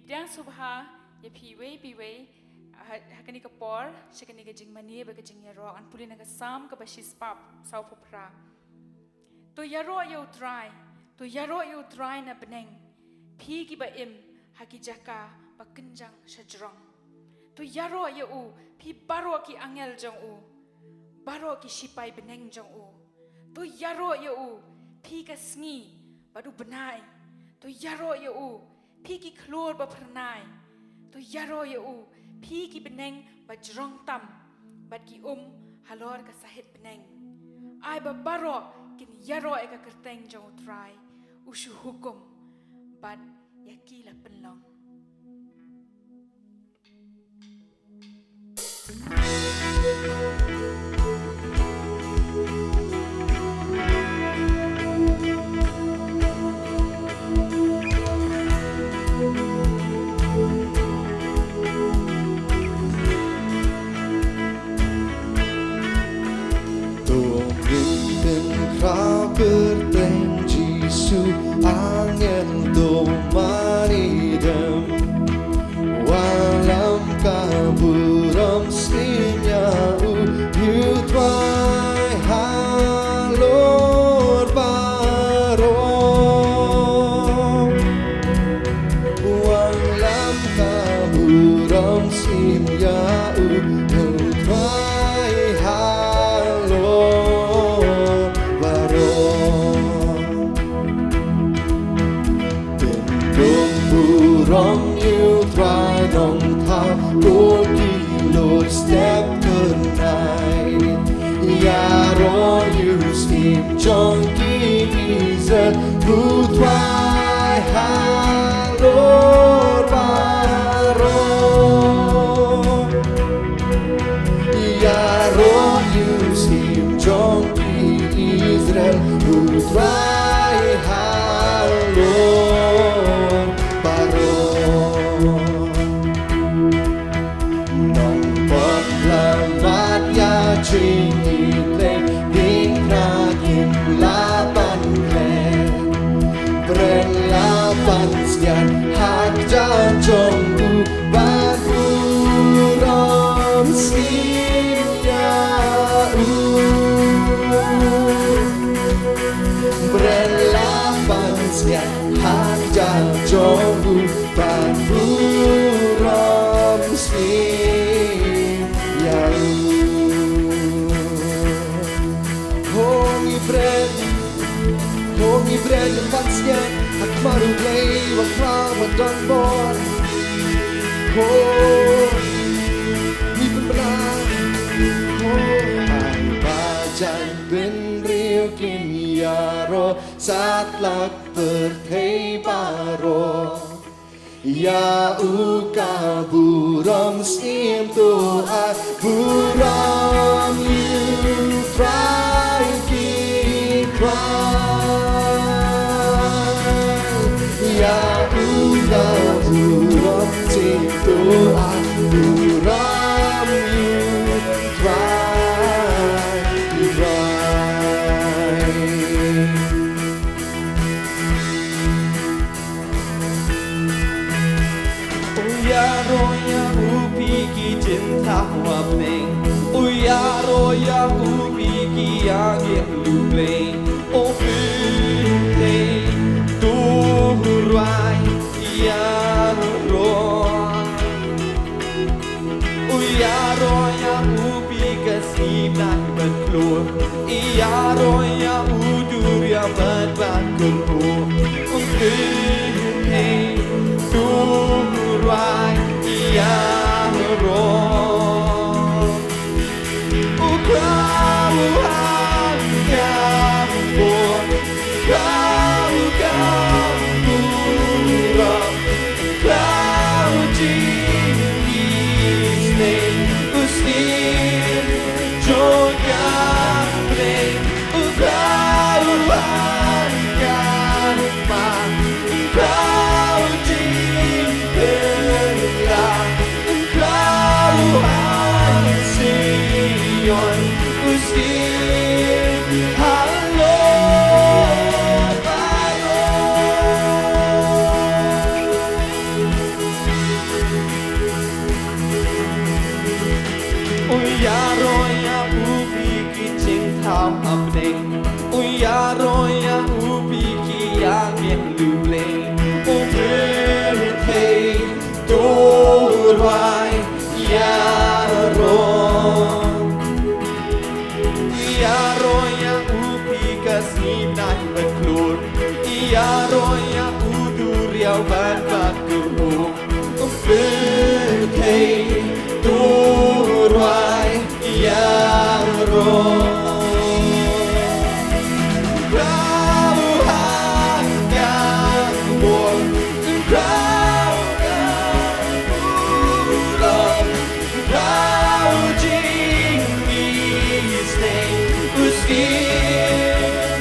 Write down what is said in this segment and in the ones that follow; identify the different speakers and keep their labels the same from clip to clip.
Speaker 1: Bidang subha ya piwe hakani ka por shikani ka jingmani ba ka jingyaro an pulina ka sam ka bashis pap sau popra to yaro yo try na beneng pi ki ba im haki jaka ba kenjang shajrong to yaro yo u pi baro ki angel jong u baro ki shipai beneng jong u to yaro yo u pi ka sngi badu benai to yaro yo u pi ki klor ba pernai to yaro yo u pi ki beneng ba jrong tam bat ki halor ka sahit beneng ai ba baro kin yaro e ka kerteng jong try ushu hukum bat yakila penlong
Speaker 2: Berteng Jisu angin domanidem walam kaburam sinyau you try halor barom walam kaburam sinyau you try halor Wrong you try long time go Lord step good night Yaro you steam junkie is who try Lord baro Yaro you steam junkie Israel who try Lord Cinta dikagin laban klen berlapan sekian hak janjong bahuram sinyau berlapan sekian hak janjong bahuram sinyau Hongi bred lepatsnya hak baru play wakra madan bon ni benar ai bajan ben rio kin yaro satlak berthei baro ya ukaburam sim tu buram you try Ya ukaburam sim tu buram you try
Speaker 3: Yaro ya upi ki cinta wapeng Yaro ya upi ki angin lubleng Oh play Tuhurai Yaro Yaro ya upi kasih nak berkeluar Yaro ya udur ya berbakur play Tuhurai Yaro Ukau hanya lubling och brödhej då raj Yaroya upika snibnai beklur Yaroya uduriau ban bakuru Berkei turai Yaro Kau hangat bol Kau pulang Kau jingis Uski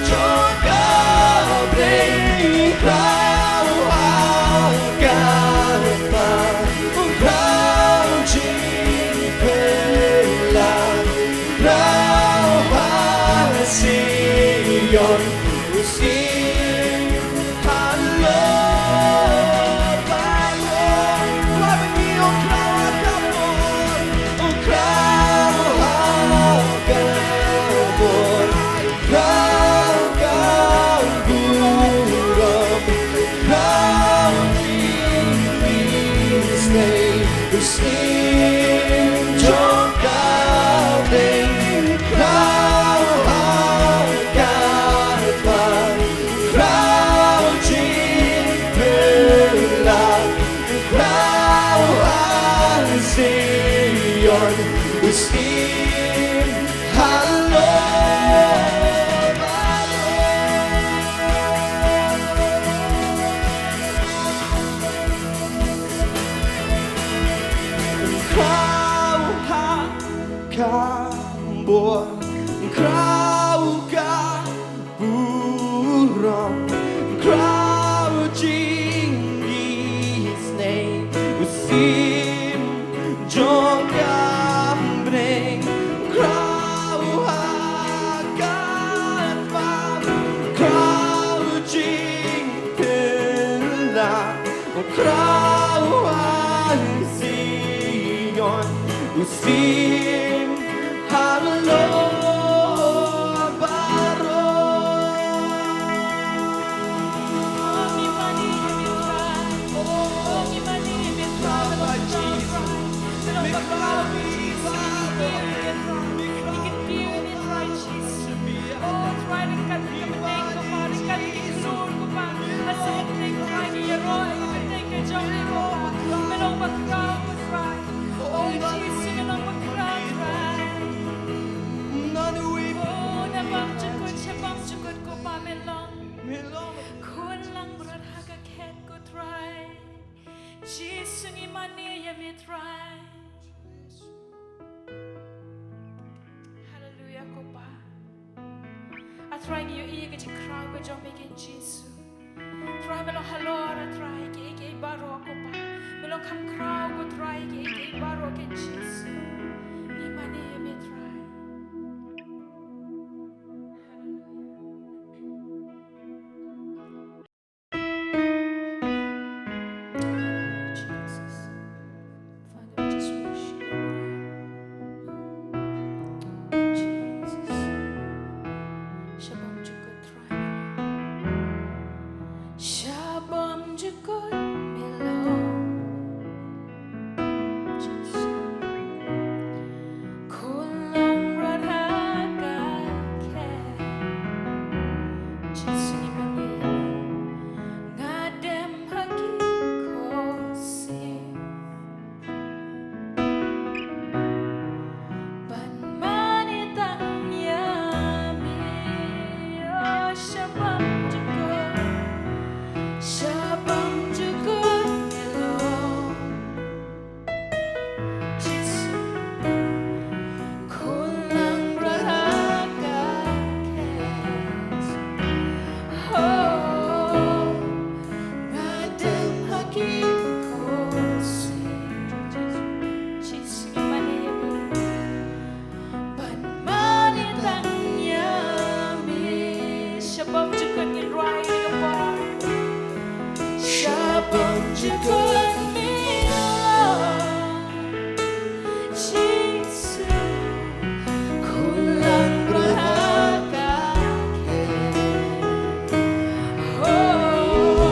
Speaker 3: Joka Brei Kau hangat Kau jingpelan Kau hasion Uski Halo Balon Kau menyium kau akabon Kau akabon Kau buram Kau stay Usim jokau deng Kau angkat Kau jimpelan Kau hasion Usim halo Kau hakambor Kau buram Kau jinggis nei Usim jogam breng Kau hakat Kau jingpelan Kau hasion Usim halo
Speaker 1: Hallelujah, Kopa. Atrai ni yo iya ke crowd ko jom ke Jesus. Try melong halor try ke baro Kopa. Melong kam crowd ko try ke baro ke Jesus. Imani yo me try. Jesus. Father, we just worship you. Jesus. Shabam jukut try. Shabam jukut milo. Jesus. Kulang radhaga ke. Jesus ni mani. Ngadem haki kosi. Ban manitang yami. Oh, shabam jukut. Shabam jukut milo. Jesus. Kulang radhaga kes. Oh, ngadem haki kosi. Jesus ni mani yami. Ban manitang yami. Shabam jukut ngirai kapar. Shabam jukut milo. Jesus. Kulang radhaga kes. Oh,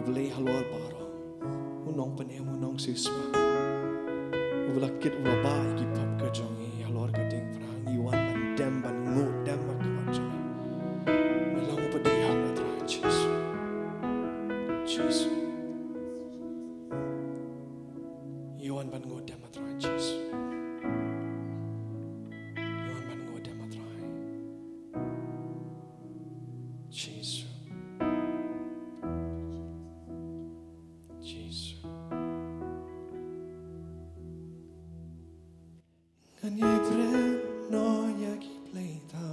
Speaker 2: beli halwal baro unong panem unong sispa ulakit ulaba iki pop kajongi halor kading frang iwan ban dem ban ngu dem mat kajongi melang padi halat rajis Jesus iwan ban ngu dem mat rajis iwan ban ngu dem mat raj Jesus Jesus Kan jeg drømme når jeg ble da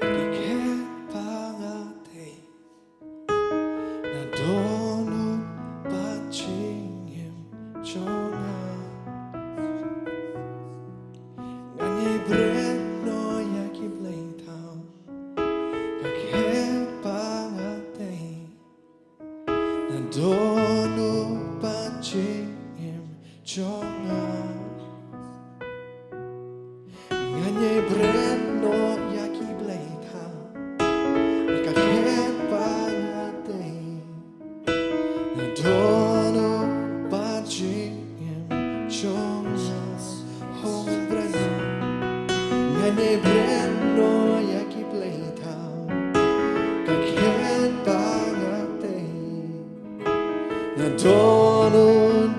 Speaker 2: Jeg kan bare deg Når dono bachingem chonga Kan jeg drømme når jeg ble da Jeg kan bare deg Når dono bachingem chonga Nganye breno yaki bleita Ika ket pangate Nadono bajingem chongas Hong breno Nganye breno yaki bleita Ika ket pangate Nadono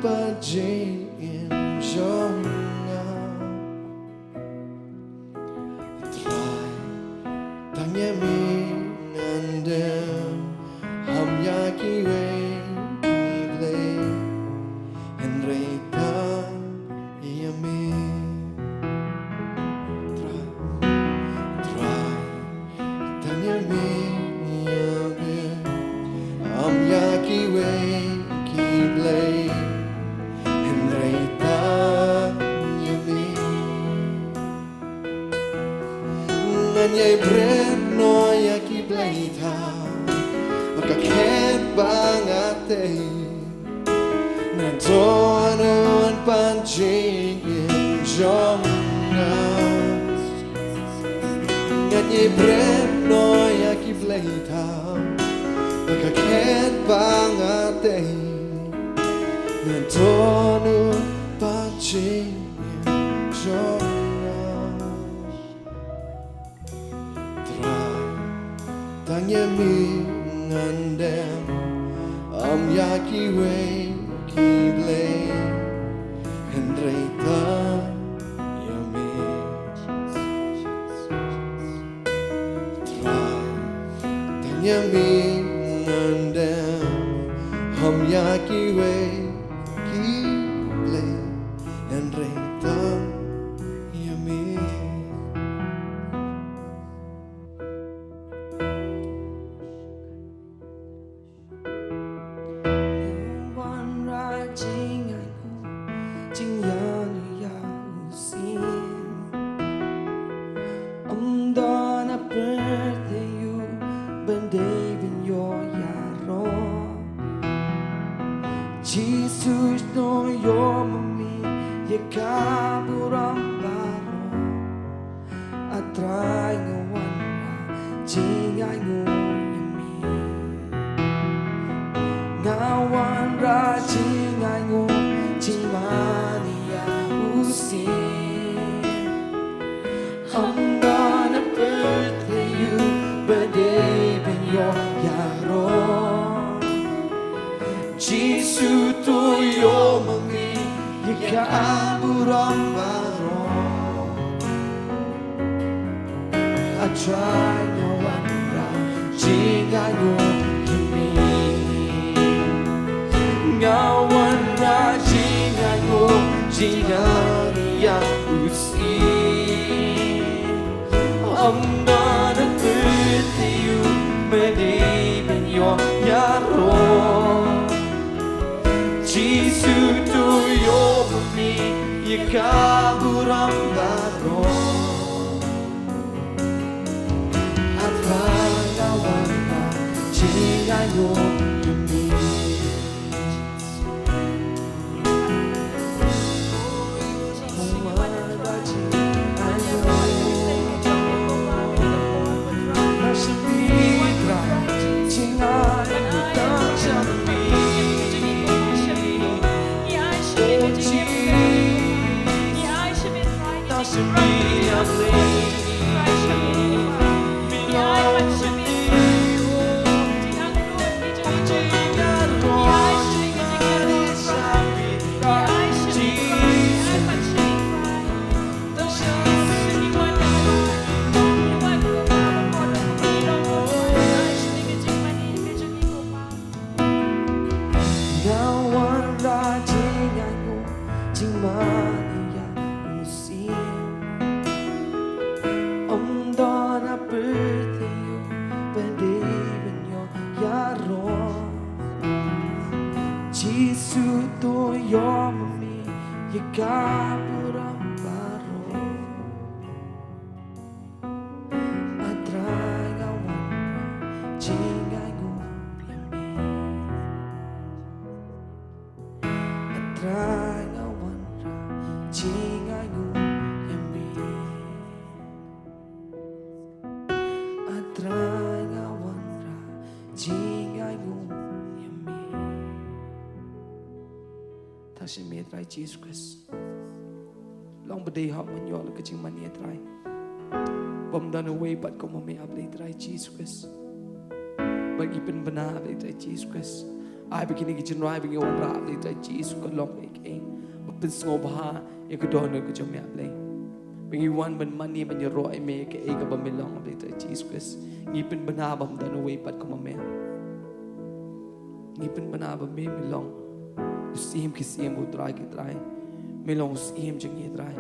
Speaker 2: bajingem chongas Tanya mi ngandem ham yaki we ble henreita yami try tanya mi ngandem ham yaki we ble henreita yami Nganyay breno yaki bleita Makaket bangate Nadonon panjingin jongas Nganyay breno yaki bleita Makaket bangate Nadonon panjingin jongas Tanya mi ngandem am yaki we kible henreita yami try tanya mi ngandem am yaki we kible henreita yami Jesus no yo mami ye kaburam baro atrai ngawan jingai ngo yami ngawan ra jingai ngo jimani ya usi I'm gonna birthday you birthday ben yo yaro Jesus to yo mami yika aburam baro I try no one ra jinga yo yumi ngawan ra jinga yo jinga ya usi I'm gonna birthday you birthday ben yo yaro Jesus to yo mami yikaburam baro at pangawan na jingai yo yumi Jingai yo
Speaker 3: tu yo mami yika puram baro atrai ngawan jingai gupiami atrai ngawan jingai gupiami atrai ngawan jingai gupiami Tashi me try Jesus Christ. Long bade hot when you're looking at money try. Bom done away but come me up late try Jesus Christ. But even bana late try Jesus Christ. I begin to get driving your one rap late try Jesus got long like a but pin snow baha you could don't know good me up late. When you want when money when you raw make a egg about me long late try Jesus Christ. Even bana bom done away but come me. Even bana bom me long. Sim ki sim utrai ki trai melong sim jeng ye trai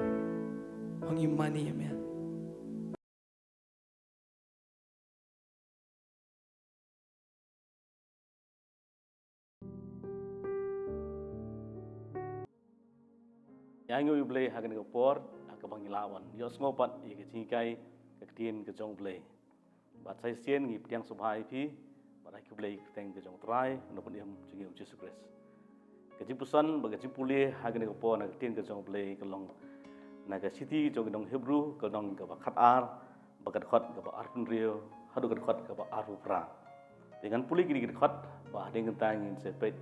Speaker 3: hang imani ya me
Speaker 4: yang ngu blay hagan ko por akabang ilawan yo ngopat ye ke cikai ke tien ke jong blay bat sai sien ngi piang subhai phi bat ai blay teng ke jong trai no peniam jing Jesus Christ kejipusan bagi pulih hagan ko por nak tien ke jong blay kelong naga city jong dong Hebrew ke dong ke bakat ar bakat khot ke ba arun rio hadu ke khot ke ba aru pra dengan pulih gini ke khot ba dengan tangin sepet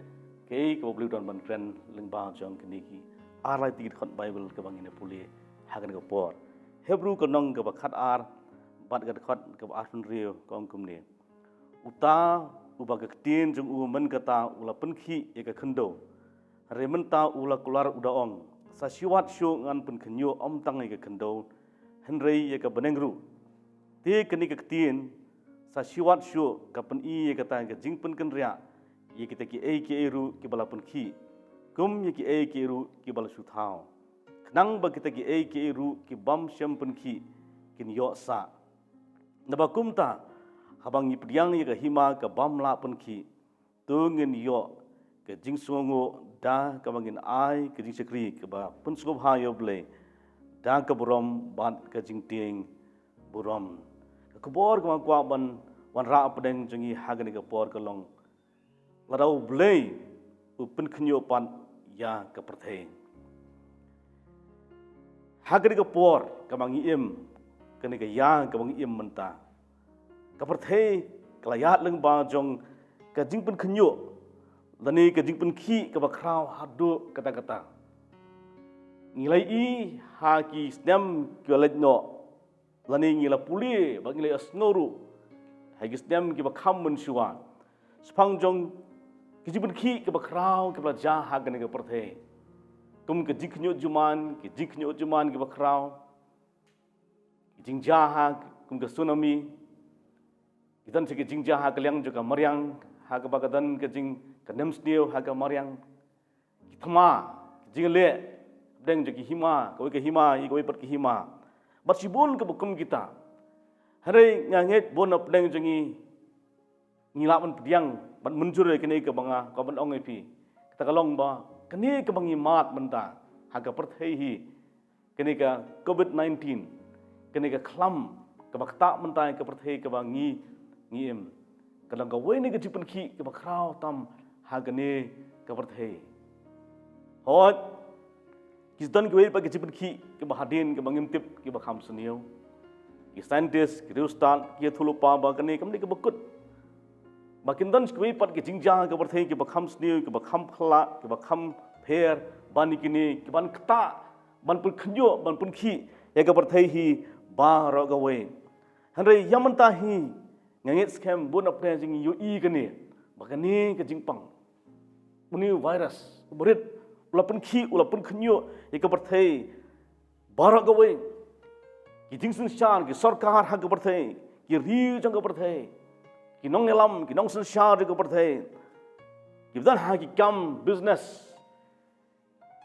Speaker 4: ke ko blue don ban friend leng ba jong keniki arlai ti khot Bible ke bangine pulih hagan ko por Hebrew ke dong ke bakat ar bat ke khot ke ba arun rio kong kumne uta ubaga tien jong men kata ula penki ye ke khendo rementa ula keluar udaong sasiwat syo ngan pen kenyo om tang ke kendo henrei ye ke benengru ti keni ke tien sasiwat syo ka pen i ye kata ke jing pen kenria ye kita ki e ke eru ki bala pen ki kum ye ki e ke eru ki bala su thao knang ba kita ki e ke eru ki bam syam pen ki kin yo sa naba kumta habang ni priang ye ke hima ke bam la pen ki tu ngin yo ke jing songo da ka bangin ai ke jing sekri ke ba pun sup ha yo ble da ka burom ban ke jing ting burom ke bor ka kwa ban wan ra pedeng jingi hagan ke por ke long ladau ble u pun khnyo pan ya ke perthei hagan ke por ka bangi im ke ne ke ya ka bangi im menta ke perthei kelayat leng ba jong ke jing pun khnyo lani ke jing pen ki ke bakrau hadu kata-kata ngilai i ha ki stem ke lejno lani ngila puli bang ngilai asnoru ha ki stem ke bakham mun suwa spang jong ke jing pen ki ke bakrau ke belaja ha ke ne ke perthe tum ke jing knyo juman ke bakrau jing jaha kum ke tsunami kitan se ke jing jaha ke liang juga mariang ha ke bagadan ke jing kenem sdio haga mariang kitma jingle deng jogi hima koi ke hima i koi pat ke hima bat sibun ke bukum kita hare nganget bon op deng jongi ngila ban pediang ban munjur ke ne ke banga ko ban ong epi kita kalong ba kene ke bangi mat menta haga perthei hi kene ka covid-19 kene ka khlam ke bakta menta ke perthei ke bangi ngiem kadang ka we ne ke jipen ki ke bakrau tam hagane kabarthei hot kisdan ke pa ke jipen ki ke bahadin ke bangim tip ke bakham sunio ki scientist ke rustan ke thulupa ba kane kamni ke bakut bakindan ke pat ke jingja ke barthei ke bakham sunio ke bakham phla ke bakham pher bani kini ke ban kta ban pun khnyo ban pun ki ya ke barthei hi ba ro ga we hanre yamanta hi ngangit scam bun apne jing yu i kane bakani ke jingpang muni virus berit ulapun ki ulapun khnyo ye ke barthei bara ga we ki jing sun shan ki sarkar ha ke barthei ki ri jang ke barthei ki nong elam ki nong sun sha ke barthei ki dan ha ki kam business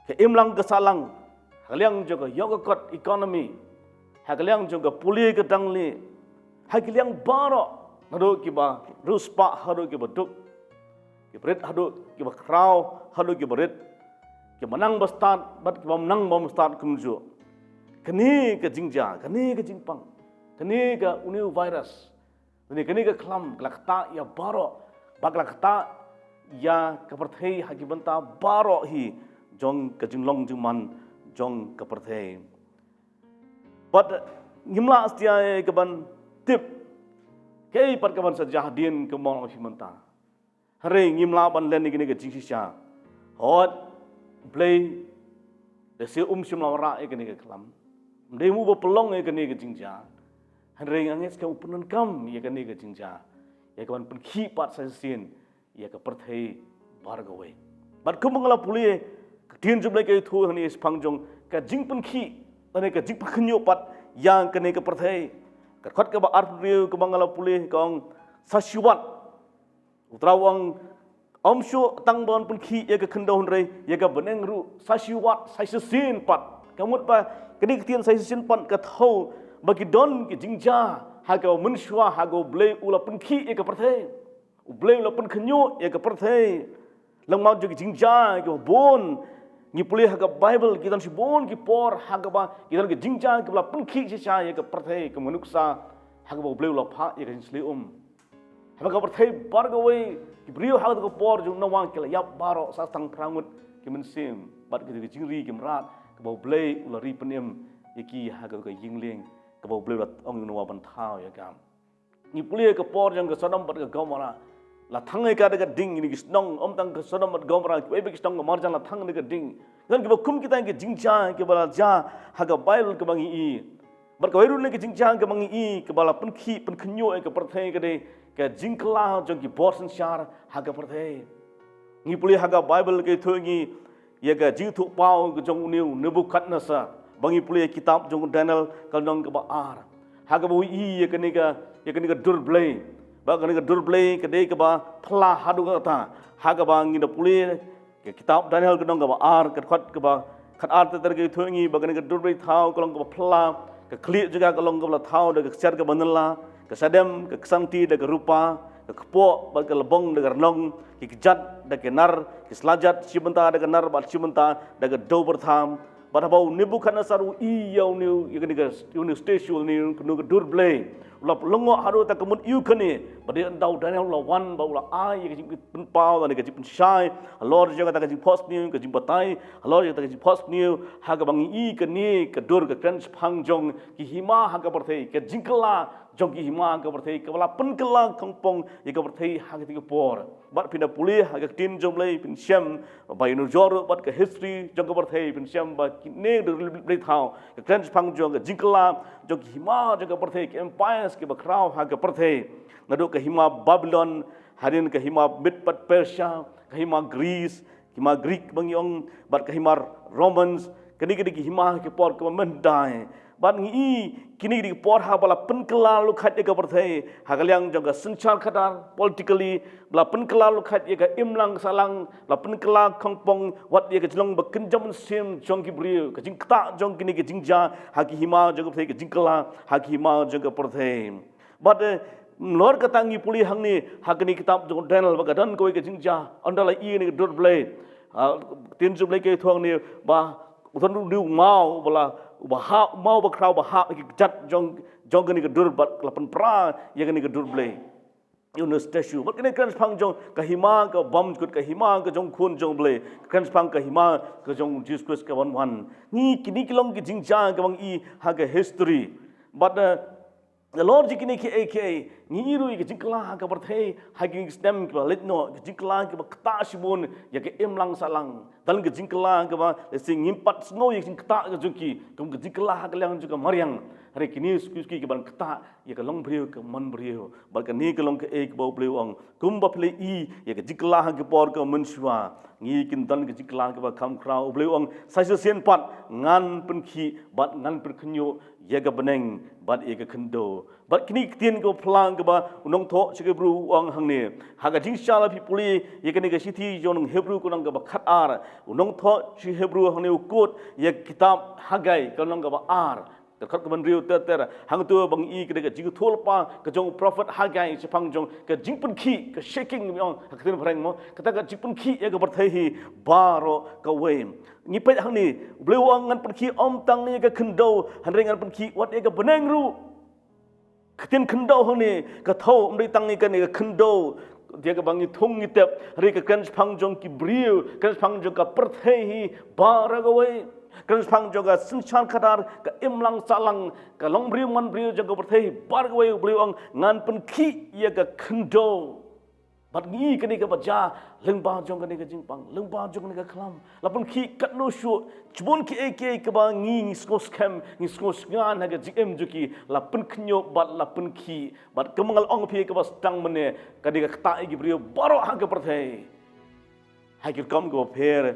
Speaker 4: ke imlang ke salang haliang juga yoga kot economy haliang juga puli ke dangli haliang bara hado ki ba ruspa hado ki ba duk ki berit hado ki ba kraw hado ki berit ke manang bastat bat ke manang bom start kumju kani ke jingja kani ke jingpang kani ke uniu virus kani ke klam kelakta ya baro baglakta ya keperthei hagi banta baro hi jong ke jinglong jingman jong keperthei but ngimla astia ke ban tip ke pat ke ban sajadin ke mong himanta hare ngimla ban len ni ke jingsisha hot play de se simla ra ke ni ke klam de mu bo pelong ke ni ke jingja hare nganges ke upunan kam ye ke ni ke jingja ye ke ban pen khi pat sa sin ye ke perthei bargawe bat kumangala puli tin jumle ke thu hani spangjong ka jingpen khi ane ka jingpa khnyo pat yang ke ni ke perthei ka khot ke ba arpriu kumangala puli kong sasiwat utrawang Omsho tang bon pun khi ye ka khandon re ye ka beneng ru sasiwat saisin pat kamut pa kedi ketian saisin pat ka thau bagi don ki jingja ha ka munshwa ha go ble ula pun khi ye ka parthe u ble ula pun khnyo ye ka parthe lang mau ju ki jingja ki bon ni puli ha ka bible ki dan si bon ki por ha ka ba ki dan ki jingja ki ula pun khi cha ye ka parthe ka manuksa ha ka ble ula pha ye ka sli ha ka parthe bargawe Brio hal ko por jung nawang kila yap baro sa tang prangut ki mensim bat ki jingri ki mrat ke bau blei ula ri penim yaki ha ko yingling ke bau blei lat ong nawa ban thau ya kam ni puli ke por jang ke sadam bat ke gomara la thangai ka de ding ni ki snong om tang ke sadam bat gomara ki be ki snong mar jang la thang ni ke ding gan ke kum ki tang ke jingja ke bala ja ha ga bail ke bangi i bat ko irun ni ke jingja ke bangi i ke bala pen khi pen khnyo ke perthai ke de ke jingkla jong ki borsen shar haga perthei ni puli haga bible ke thongi ye ga ji thu pau ke jong niu nebukadnezar bangi puli kitab jong daniel kal nong ke ba ar haga bu i ye ke ni ga durblei ba ke ni ga durblei ke de ke ba phla hadu ga ta haga ba ngi de puli ke kitab daniel ke nong ke ba ar ke khat ke ba khat ar ter ke thongi ba ke ni ga durblei thau ke long ke ba phla ke kli juga ke long ke ba thau de ke ser ke banala kesadem ke kesanti de rupa ke kepo bal ke lebong de nong ke kejat de ke nar ke selajat cimenta de nar bat cimenta de do bertham bat bau Nebukadnezar i yau niu ye ke uni station ni nu ke durblei ula longo haru ta kemut yu kene bade ndau daniel la wan ba ula ai ye ke pen pau de ke pen shai lord je ta ke post ni ke batai lord je ta ke post ni ha ke bangi i ke ni ke dur ke trans phangjong ki hima ha ke perthei ke jingkla jong ki hima ke perthei ke bala pen kela kongpong ye ke perthei ha ke ti por bat pina puli ha ke tin jom lei pin syam ba inu jor bat ke history jong ke perthei pin syam ba ne de le thau ke trans phangjong ke jingkla jong ki hima jong ke perthei ke empires ke bakrau ha ke perthei ngadu ke hima babylon harin ke hima midpat persia ke hima greece hima greek bangyong bat ke hima romans kini ki hima ke por ke mendai bat ngi kini di por ha bala penkela lu khat ye ka perthei ha kalyang jong ka senchar khadar politically bala penkela lu khat ye ka imlang salang la penkela khongpong wat ye ka jlong ba kenjam sim jong ki bri ka jingta jong kini ki jingja ha ki hima jong ka perthei ka jingkela ha ki hima jong ka perthei bat lor ka tangi puli hang ni ha kini kitab jong daniel ba ka dan ko ke jingja andala i ni dot blai tin ju blai ke thong ni ba uthon du mau bala bah mau bakrau bah ki jat jong kini ke dur bat lapan pra ye kini ke dur blai Yunus statue bat kini kan phang jong ka hima ka bom kut ka hima ka jong khun jong blai kan phang ka hima ka jong Jesus Christ ka wan ni kini kilong ki jingja ka bang i ha ka history but the Lord jikini ki aka ni ru ki jingkla ka perthei ha ki stem ki letno ki jingkla ki ba kta sibun ya ke imlang salang dal ki jingkla ka ba sing impat snow ki kta ka juki kum ki jingkla ka lang juga mariang hari kini skuski ki ban kta ya ka long brio ka man brio bal ka ni ka long ka ek bau brio ang kum ba ple i ya ka jingkla ki por ka munshwa ngi kin dan ki jingkla ka ba kam krau brio ang sa sen pat ngan pen khi bat ngan per khnyo ye ka beneng bat ye ka khndo bat kini tien ko plang ke ba unong tho chike bru wang hang ne ha ga jing shala phi puli ye kini ka sithi jonong hebrew ko nang ka ba khat ar unong tho chi hebrew hang ne ukut ye kitab hagai ko nang ka ba ar ke khat ke ban riu ter hang tu bang i ke ke jing thol pa ke jong prophet Hagai se phang jong ke jing pun khi ke shaking mi ong ke tin phrang mo kata ke jing pun khi ye ke ber thai hi baro ka we ni pe hang ni bleu ang ngan pun khi om tang ni ke khndo han ring ngan pun khi wat ye ke beneng ru ketin khndo hang ni ke thau om dei tang ni ke ni ke khndo dia ke bangi thung ni tep ri ke kan phang jong ki briu kan phang jong ka per thai hi baro ka we kan phang jong ka sin chan khadar ka im lang salang ka long briu man briu jong ka per thai bar ka we bleu ang ngan pun khi ye ke khndo bat ngi ke ni ke baja leng ba jong ke ni ke jing pang leng ba jong ni ke khlam lapun khi kat no shu chbon ki ek ke ba ngi skos kem ngi skos ngan ha ke jim ju ki lapun khnyo bat lapun khi bat kemangal ong phi ke ba stang mene ka ni ke ta gi brio baro ha ke perthai ha ke kom go pher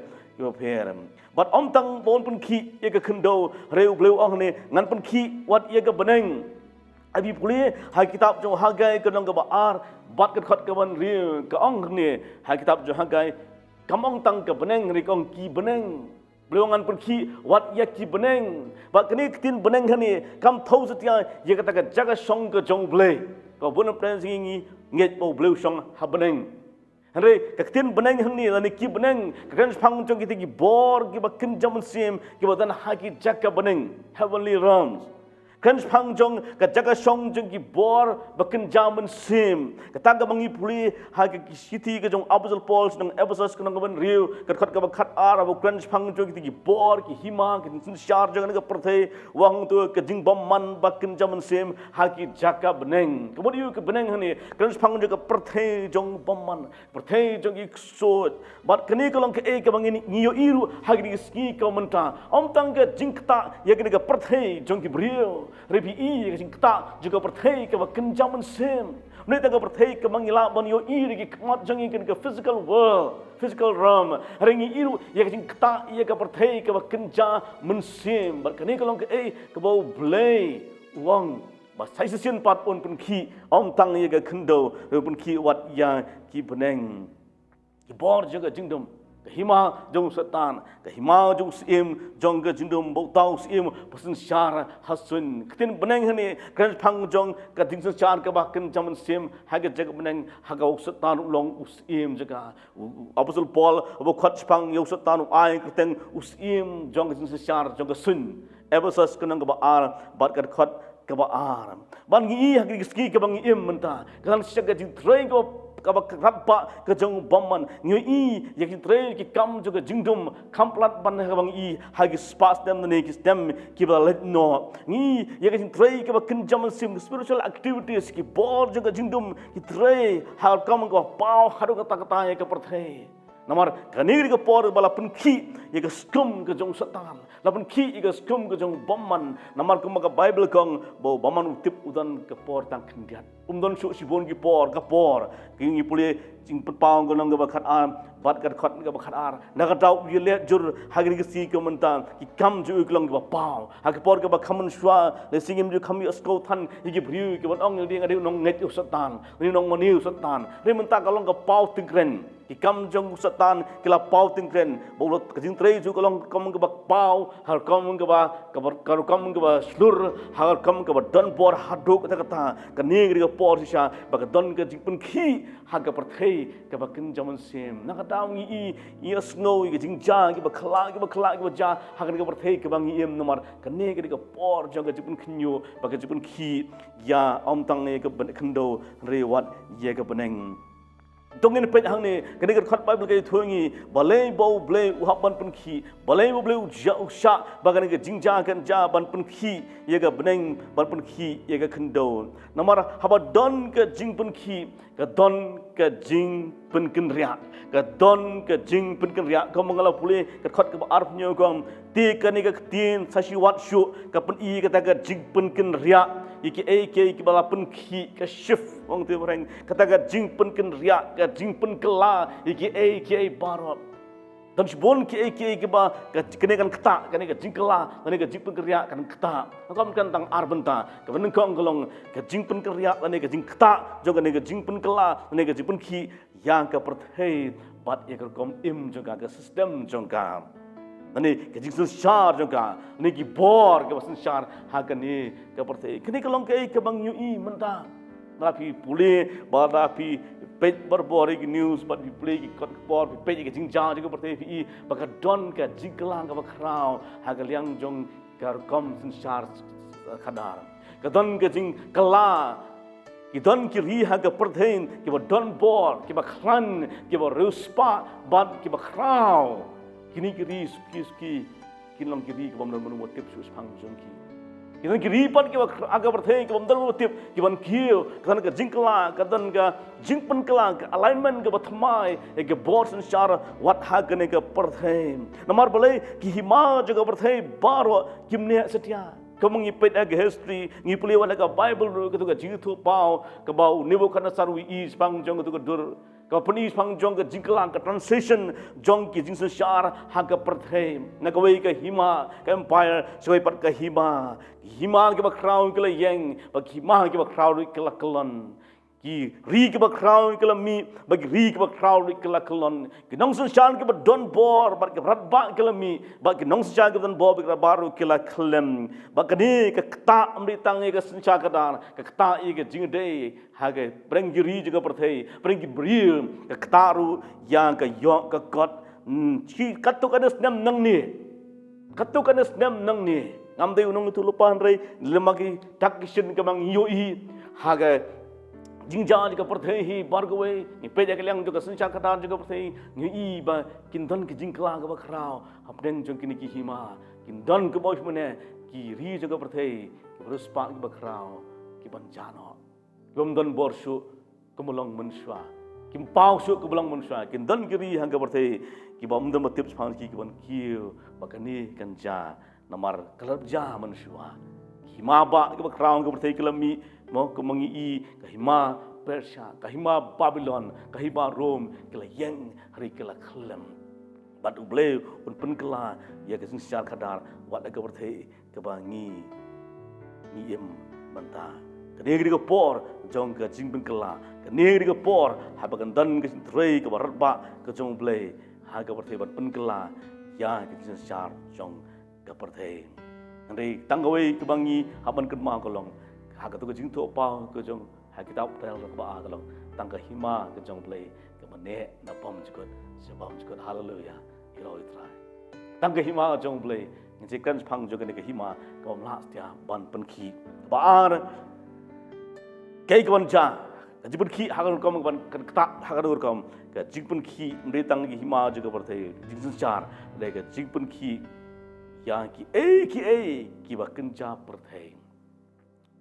Speaker 4: bat om tang bon pun khi ye ke khndo reu bleu ong ni ngan pun khi wat ye ke beneng abi puli hai kitab jo Hagai ke nong ke ba ar bat ke khat ke ban ri ke ong ni hai kitab jo Hagai kamong tang ke beneng ri kong ki beneng bleongan pun ki wat ya ki beneng ba kini tin beneng hani kam thau setia ye kata ke jaga song ke jong ble ko bun pren singi nget bo bleu song ha beneng Henry tin beneng hang ni lani ki beneng kan phang jong ki ti bor ki ba kin jam sim ki ba dan ha ki jaga beneng heavenly realms kan phang jong ka jaga song jong ki bor bakin jaman sim ka tanga mangi puli ha ki city ka jong Apostle Paul nang Ephesus ka nang ban riu ka khat ka ba khat ar ba kan phang jong ki bor ki hima ki sin shar jong ka perthai wang tu ka jing bom man bakin jaman sim ha ki jaga beneng ka bod yu ka beneng hani kan phang jong ka perthai jong bom man perthai jong ki so bat kani ka long ka e ka mangi ni yo iru ha ki ski ka manta om tang ka jing kta ye ka perthai jong ki brio Rebi i ke kta juga perthai ke kenjaman sim ne ta ke perthai ke mangila ban yo i ri ke mat jangi ke physical world physical realm ringi iru ye ke kta ye ke perthai ke kenja mensim bar kani kalong ke ke bau blai wang ba sai sesian pat on pun ki om tang ye ke khndo pun ki wat ya ki beneng ki bor juga jingdom hima jong setan hima jong sim jong ke jindum bo tau sim pasin syar hasun ketin beneng hani kan phang jong ka ding syar ka ba ken jaman sim ha ke jag beneng ha ga setan long usim jaga Apostle Paul bo khat phang yo setan ai keteng usim jong ke syar jong ke sun Ephesus kenang ka ba ar bat ka khat ka ba ar ban gi ha ki ski ka bang im menta kan syag ka jing train ko kabak rabba ke jong bomman nyu i yakin trail ki kam juga jingdum kamplat ban habang i hagi spas dem ne ki stem ki ba let no ni yakin trail ke ba kenjam sim spiritual activities ki bor juga jingdum ki trail har kam ko pau haru kata kata ke perthai namar kanir ke por bala pun ki ye ke skum ke jong satan la pun ki ye ke skum ke jong bomman namar ko ka bible kong bo bomman utip udan ke por tang kendiat don su sibon ki por ka por ki ngi pule jing pau ko nang ba khat am bat ka khat ka ba khat ar na ka tau ye le jur hagri ke si ko mentan ki kam ju klong ba pau ha ke por ka ba khamun shwa le singim ju khami asko than ye ki briu ki bon ong ding ade nong nget satan ni nong maniu satan re mentan ka long ka pau tingren ki kam jong satan kila pau tingren bolot ka jing trei ju kalong kam ka ba pau har kam ka ba kam ka ba slur har kam ka ba don por haduk kata kata ka ni ri ka por sha ba ka don ka jing pun khi ha ka perthai ka ba kin jaman sim na ka taw ngi i snow ki jing ja ki ba khla ki ba ja ha ka perthai ka bang im nomar ka ni ka por jong ka jing pun khnyo ba ka jing pun khi ya om tang ne ka ban khndo re wat ye ka beneng tongin pet hang ni kani khat bible ke thungi balai bo ble u ban pun khi balai bo ble u ja u sha bagan ke jingja kan ja ban pun khi ye ga beneng ban pun khi ye ga khndo namar haba don ke jing pun khi ka don ke jing pun kin ria ka don ke jing pun kin ria ko mangala pule ka khat ka arf nyo kom ti kani ka tin sashi wat shu ka pun i ka ta ka jing pun kin ria iki ki bala pun khi ka shift wong tu orang kata ka jing pun kin ria ka jing pun kela iki barot dan sibon ki ba kene kan kata kene ka jing kela kene ka jing pun ria kan kata kam kan tang arbenta ka ben kong kolong ka jing pun ria kene ka jing kata jo kene ka jing pun kela kene ka jing pun khi yang ka perthai bat ye kom im jo ka system jong ka Nani ke jing sensar juga ni ki bor ke sensar hakani ke perthe kini kelong ke bang ui menta tapi pulih tapi page berbor ki news but play ki kot bor page ki jing jang juga perthe pi baka don ke jingkelang ke bakrau hakaliang jong kar kom sensar khadar ke don ke jing kala ki don ki ri ha ke perthe ki don bor ki bakran ki ruspa bat ki bakrau kini kiri suki kinong kiri ke bamdan menu motif sus pang jongki kinong kiri pan ke aga berthei ke bamdan motif ke ban kiu kan ke jingkla kadan ke jingpen kela ke alignment ke bathmai ke board secara wat hagen ke berthei nomor boleh ki hima juga berthei baru kimne setia kamu ngipet ke history ngipuli wala ke bible ke tu ke jitu pau ke bau Nebuchadnezzar wi is pang jong ke tu ke dur Kapani pang jong ke jingkelang ke translation jong ki jing sensar ha ke perthei na ke wei ke hima ke empire soi pat ke hima ke ba crown ke la yeng ba hima ke ba crown ke la kelon ki ri ke ba crown ke la mi ba ri ke ba crown ke la kelon ki nong sensar ke ba don bor ba ke rat ba ke la mi ba ki nong sensar ke don bor ba baru ke la klem ba ke ni ke ta amri tang ke sensar ke dan ke ta i ke jing dei hagai perengiri juga perthei perenggi beriu ke ketaru yang ke yok ke kot chi katuk ada senam nang ni katuk ada senam nang ni ngam dei unong itu lupa rei lemagi takishin ke bang yoi hagai jingja juga perthei hi bargwe ni peja ke liang juga sencha katan juga perthei ni i ba kindon ke jingkla ke bakrau apdeng jong kini ki hima kindon ke boy mene ki ri juga perthei ke ruspa ke bakrau ki banjano Kim don borsu kemulong manusia, kim pau su kemulong manusia, kim don kiri hangga bertei, kim bom don batip sepang ki kim kiu, bakani kanja namar kerja manusia, hima ba kim crown kim bertei kelami, mau kemangi i, kahima Persia, kahima Babylon, kahima Rome, kelayeng hari kelak kelam, bat ubleu un kela, ya kesin syar kadar, wat aga bertei kebangi, ngiem mentah. Kini ke por jong ke jingpen kela kini ke por habakan dan ke trei ke barba ke jong blei ha ke perthei bat pen kela ya ke sensar jong ke perthei nanti tanggawe ke bangi haban ke ma kolong ha ke tu ke jing to pa ke jong ha kitab tel ke ba kolong tang ke hima ke jong blei ke mane na pom jukot sebam jukot haleluya ilo itrai tang ke hima jong blei ni kan phang jo ke hima kom la stia ban pen ki ba Kei kawan ja, jipun ki hakan kom kawan ketak hakan kom, jipun ki mendetang ki hima juga bertei, jipun car, lega jipun ki yang ki bahkan ja bertei,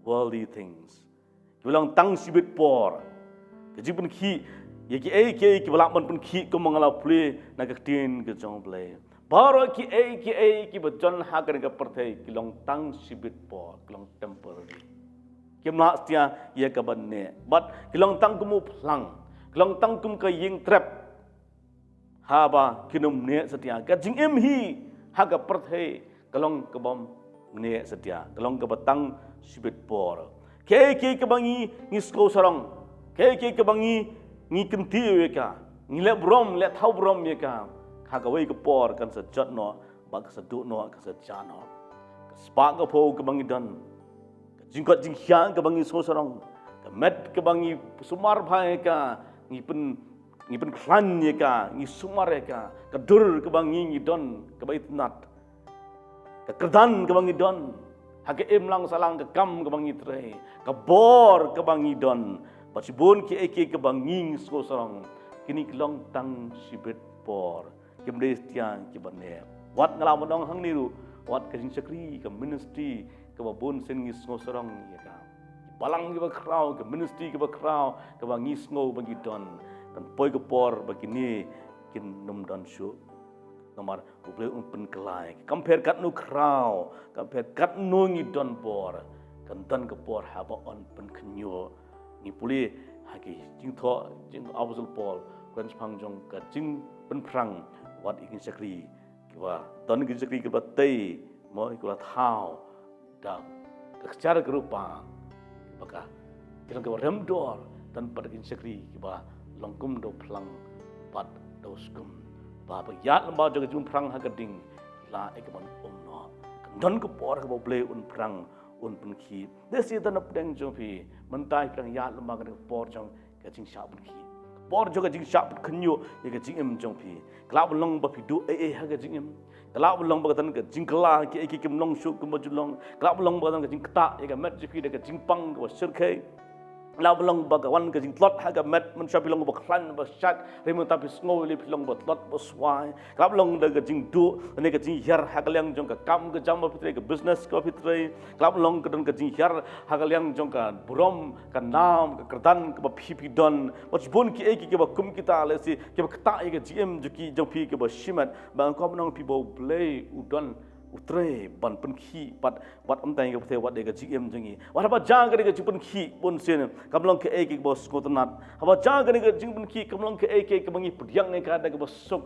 Speaker 4: worldly things, bilang tang sibit por, jipun ki ya ki balakman pun ki kom mengalau play nak tin ke jong play, baru ki berjon hakan ke bertei, kilong tang sibit por, kilong temporary. Kimna stia ia kabanne but kilong tang kumu plang kilong tang kum ka ying trap haba kinum ne setia ka jing em hi ha ka perthei kalong ka bom ne setia kalong ka batang sibit por ke ka bangi ni sko sarong ke ka bangi ni kenti we ka ni le brom le thau brom ye ka ha ka wei ka por kan sa jot no ba ka sa du no ka sa ja no ka spa ka pho ka bangi dan jingkot jinghyang ke bangi sosorong, ke met ke bangi sumar bhai ka, ngipen klan ye ka, ngi sumar ye ka, ke dur ke bangi ngidon, ke bait nat, ke kerdan ke bangi don, hake lang salang ke kam ke bangi tre, ke bor ke bangi don, pacibun ke eke ke bangi sosorong, kini kelong tang sibet bor, kemde tiang ke bane, wat ngalam dong hang niru, wat ke jingsekri ke ministry ke babun sen ngis ngosorong ya ka balang ke bakrau ke ministry ke bakrau ke bangis ngo bagi don dan poi ke por begini kin num don shu nomor uble pen kelai compare kat nu krau compare kat nu ngi don por kan don ke por haba on pen kenyo ni puli haki jing tho jing apostle paul kan phang jong ka jing pen prang wat ikin sakri ke wa don ikin sakri ke batei mo ikula thau dah secara gerupa, maka kita kau remdor dan pada insekri kita longkum do pelang pat do skum, bah yat lembau jaga jum perang hagading la ban no don ko por ko ble un prang un pun khi desi dan apdeng jo phi mentai prang ya lama kan por jong ka jing sha pun khi por jo ka jing sha pun khnyo ye ka jing em jong phi kla long ba phi du ha ka jing em kla long ba tan ka jing kla ki kim long shu kum ju long kla long ba tan ka jing kta ye ka met ji phi de ka jing pang ka sir khe lao belong bagawan ke jing tlot haga met men sha bilong ba khlan ba shat remu tapi sngo li bilong ba tlot ba swai ka belong de ke jing du ne ke jing yar haga liang jong ka kam ke jam ba fitre ke business ko fitre ka belong ke don ke jing yar haga liang jong ka burom ka nam ka kerdan ke ba phi don ba bon ki e ki ba kum kita le si ke ba kta e ke gm ju ki jong phi ke ba shimat ba ko belong pi bo play udon utre ban pen khi bat amtai ke phe wat de ke gm jengi wat ba jang ke ke pen khi bon sen kamlong ke ek bos ngotanat ba jang ke ke jing pen khi kamlong ke ek ke bangi pudyang ne ka de ke bos sok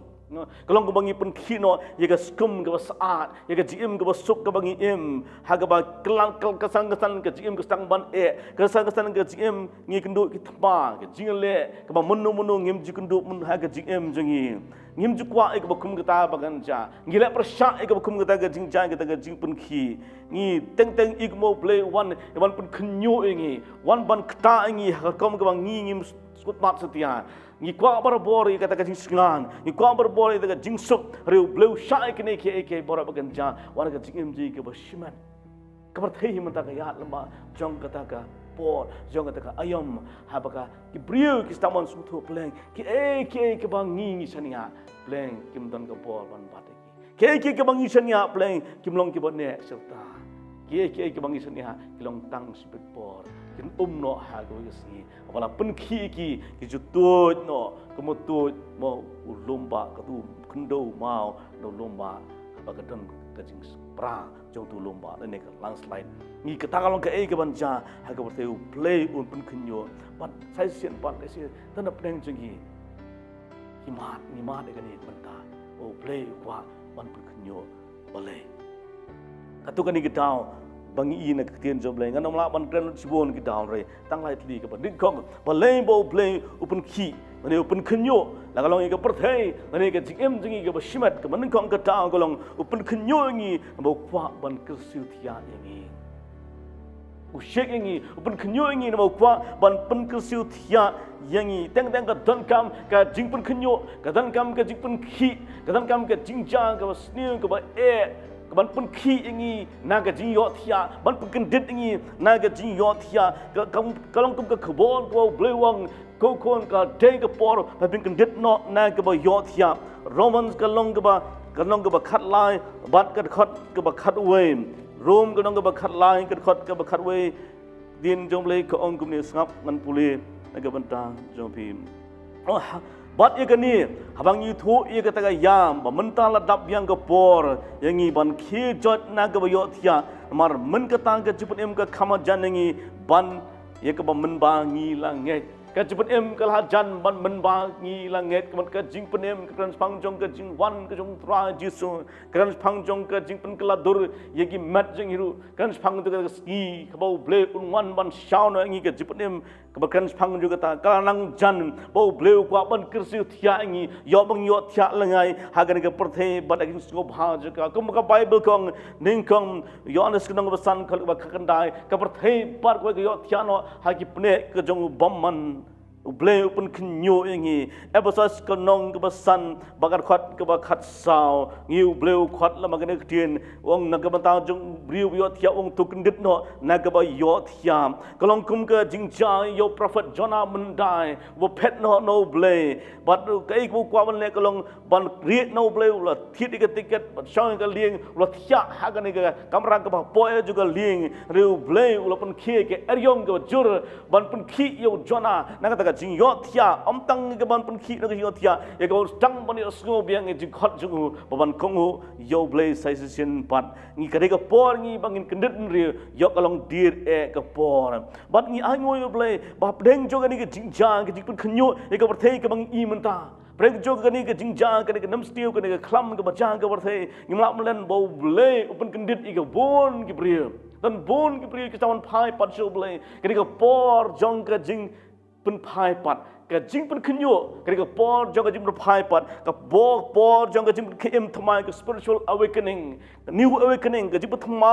Speaker 4: kalong ke bangi pen khi no ye ke skum ke bos saat ye ke gm ke bos sok ke bangi em ha ke ba kelang kesan ke gm ke stang ban kesan ke gm ngi kendu ki thpa ke jing le ke ba munu ngim ji kendu mun ha ke gm jengi ngim ju kwa ek bakum kita bagan ja ngila persya ek bakum kita ke jing jang kita ke jing pun khi ngi teng ik mo play one pun khnyo ngi one ban kta ngi kom ke bang ngim skut mat setia ngi kwa bar bor kata ke jing singan ngi kwa bar bor ke jing suk riu bleu sha ek ne ke bor bagan ja wan ke jing ji ke basiman kabar thei mata ka ya lamba jong kata ka por jong kata ka ayam habaka ki brio ki stamon sutho pleng ki ke bang ngi sania pleng kim don ka por ban bat ki ke bang sania pleng kim long ki bon ne serta ke bang sania ki long tang sipit por kin no ha go si wala pen ki jutut no kemutut mo lomba ka tu kendo mau no lomba ba ka don ka jing pra jong tu lomba ne ka landslide ni ka tangalong ka ke ban ja ha ka berteu play un pen khnyo ban sai sien ban le si tan apneng jengi ni mat de ka ni ban ta o play kwa ban pen khnyo bale ka tu ka ni ka taw bangi ina ka tien job le ngan la ban tren chibon ki down re tang lai tli ka ban dik khong bale bo play open khi ne open khnyo la ka long ka perthei ne ka jing jengi ka bashimat ka man khong ka taw ka long open khnyo ngi bo kwa ban ka siu thia ngi ushek ngi open khnyo ngi no kwa ban pen ka siu thia yangi teng ka don kam ka jing pen khnyo ka don kam ka jing pen khi ka don kam ka jing jang ka sniu ka ba ban pen khi ngi na ka jing yo thia ban pen kendit ngi na ka jing yo thia ka long kum ka khbon ko blewang ko kon ka dei ka por ba pen kendit no na ka ba yo thia romans ka long ka ba khat lai bat ka khat we rom ka long ka ba khat lai ka ba khat we din jong le ka ong kum ni sngap ngan puli na ka ban ta jong phim bat ye kani habang yu thu ye ka ta yam ba menta la dap yang ka por yangi ban khi jot na ka ba yo thia mar men ka tang ka jipun em ka khama jan ngi ban ye ka ba men ba ngi la nge ka jipun em ka la jan ban men ba ngi la nge ka jing pen em ka kan phang jong ka jing wan ka jong tra jisu kan phang jong ka jing pen ka la dur ye ki mat jing hiru kan phang tu ka ski ka ba ble un wan ban shaw no ngi ka jipun em ka kan phang ju ka ta ka nang jan bo ble kwa ban kirsi thia ngi yo bang yo thia langai ha ga ka perthe ba da king sko bha ju ka ka bible kong ning kong yo anes ka nang ba san ka ba kan dai ka perthe par ko yo thia no ha ki pne ka jong bom man ble pun khnyo ngi episode ka nong ka ba san ba ka khat sao ngi ble khat la ma ka ne tien ong na ka ba ta jong briu yo thia ong tu kindit no na ka ba yo thia ka long kum ka jing ja yo prophet jona mun dai wo phet no ble but ka ik bu kwa ban le ka long ban ri no ble la thit ka ticket ba shang ka lieng la thia ha ka ne ka kamra ka ba po ju ka lieng riu ble la pun khie ke eryong ka jur ban pun khi yo jona na ka jing yo thia om tang ke ban pun khi na yo thia ye ko tang ban yo sngo biang jing khat ju ban kong yo ble sai sin pat ngi ka ka por ngi bangin kendit ri yo ka long dir ka por bat ngi ai ngoi yo ble ba deng jo ka ni ke jing jang ke jing pun khnyo ye ka thei ka bang i man ta brek jo ka ni ke jing jang ka ni ke nam stiu ka ni ke khlam ka ba jang ka thei ngi lam len bo ble open kendit i ka bon ki bri dan bon ki bri ki tawan phai pat jo ble ka ni ka por jong ka jing pen phai pat กะจิงเป็นขึ้นอยู่กะนี่ก็ปอจงกะจิงเป็นพายปัดกะบอกปอจงกะจิงเป็นเข้มทำไมกะ spiritual awakening new awakening กะจิงเป็นทำไม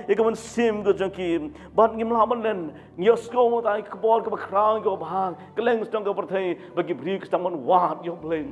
Speaker 4: เอกมันซิมกะจังกีบัดงิมลามันเล่นเงียสโกมตายกะปอกะครางกะบางกะเล่งจังกะประเทศบางบรีกจังมันวาดยอมเพลง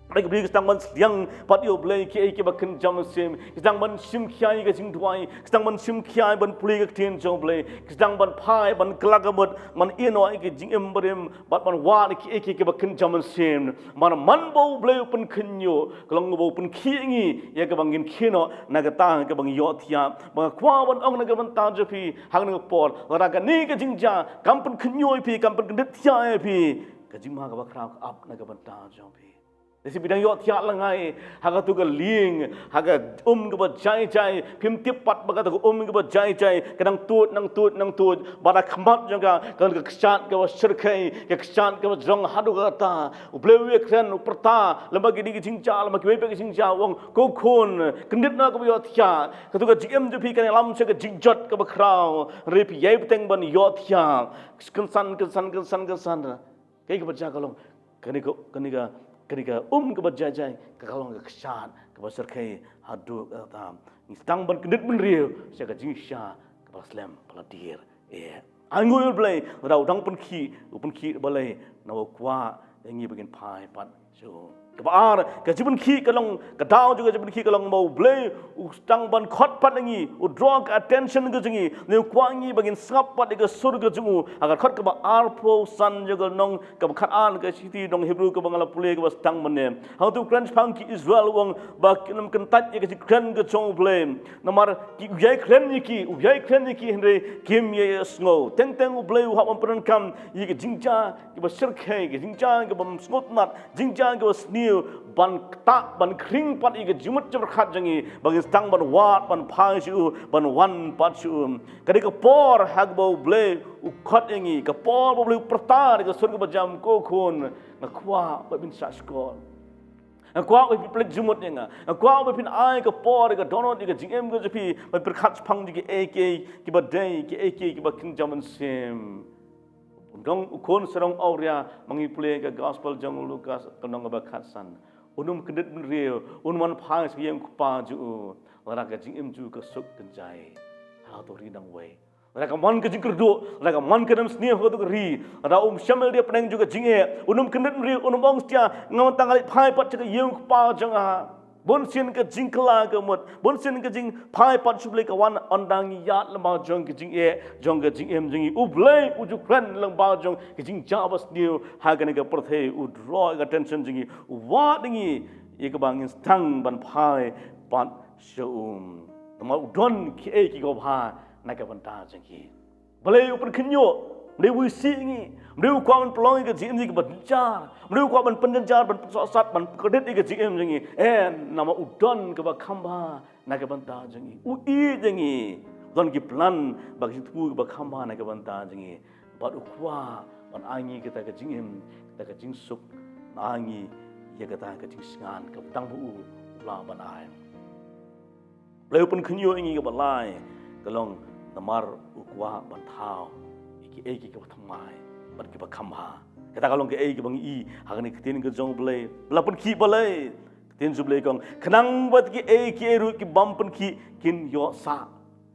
Speaker 4: Mereka beri kita man siang pat yo blai ki ki bakin jam sim kita man sim kiai ke sing tuai kita man sim kiai ban puli ke tien jong blai kita man pai ban kelagamut man ino ke jing emberem bat man wa ki ki bakin jam sim man bau blai pen kenyo kelong bau pen ki ngi ya ke bangin kino naga tang ke bang yo thia bang kwa ban ong naga ban ta jepi hang naga por ra ka ni ke jing ja kam pen kenyo pi kam pen kendit thia pi ke jing ma ka ba kra up naga ban ta jong pi Desi bidang yo tiak langai haga tu ke ling haga ke ba jai pim tipat baga tu ke ba jai kadang tut nang tut bada khamat jaga kan ke ksat ke ba sirkai ke ksat ke ba jong hadu kata ublewe kren uperta lamba gidi ke jingja lamba ke ke jingja wong ko khon kendit na ke yo tiak ke tu ke jim ju pi kan lam se ke jingjot ke ba kraw rip yai teng ban yo tiak kensan ke ba jaga long kani ka ketika ke berjajai ke kalong ke kesat ke besar kai hadu tam istang ban kedit ben riu sia ke jingsha ke baslam paladir angul play rau dang pen ki balai naw kwa yangi begin pai pat so ke bar ke jiben ki kalong ke dau juga jiben ki kalong mau play ustang ban khot pat yangi draw attention ke jingi ne kwa ngi begin sap pat ke surga jungu agar khot ke ba arpo san juga nong ke khat an ke siti dong hebrew ke bangala pule ke stang mane how to crunch pang ki israel wong ba kinam kentat ye ke kren ke chong play namar ki uyai kren ni ki henre kim ye sngo teng play ha bam pran kam ye ke jingja ke ba sir khai ke jingja ke bam sngot mat jingja ke sni ban tak ban kring pat ige jumut jam khat jangi bagi stang ban wat ban phai su ban wan pat su kadi ke por hag bo ble u khat engi ke por bo ble pertar ke sur ke bajam ko khon na kwa ba bin sa skol kwa ba plek jumut nga kwa ba bin ai ke por ke donot ke jingem ke jepi ba perkhat phang ji ke ek ke ba dai ke ek ke ba king jaman sim Dong ukon serong auria mengipule ke gospel jong Lukas kenong ba khatsan unum kedit ben riu unman phang siang kupa ju lara ka jing im ju ke suk kenjai ha to ri dang wei lara ka man ke jing kerdu lara ka man ke dam sni ho to ri ra shamel dia peneng juga jing e unum kedit riu unum ong stia ngam tangali phai pat ke yang kupa jong ha bon sin ke jing kla ke mot bon sin ke jing phai pat suble ka wan ondang yat lama jong ke jing e jong ke jing em jing ublai uju kran lang ba jong ke jing jabas new ha ke ke perthe u draw attention jing wa dingi ye ke bang stang ban phai pat shum ma udon ki e ki go pha na ke ban ta jing ki bale u pan khnyo Mrewu singi, mrewu kwa man pelong ke jim ke bencar, mrewu kwa man pendencar ban sat ban kredit ke jim jengi, nama udon ke ba khamba na ke banta jengi, ui jengi, udon ki plan bagi tu ke ba khamba na ke banta jengi, bat ukwa ban angi kita ke jim, kita ke jingsuk, angi ya kita ke jingsan ke tang bu la ban ai. Mrewu pen khnyo ingi ke balai, kelong namar ukwa ban thau. Eki ke thamai bat ke bakhamha kata kalong ke eki bang I hagani ketin ke jong blai lapun ki balai ketin ju blai kong khnang bat ke eki ru ki bampen ki kin yo sa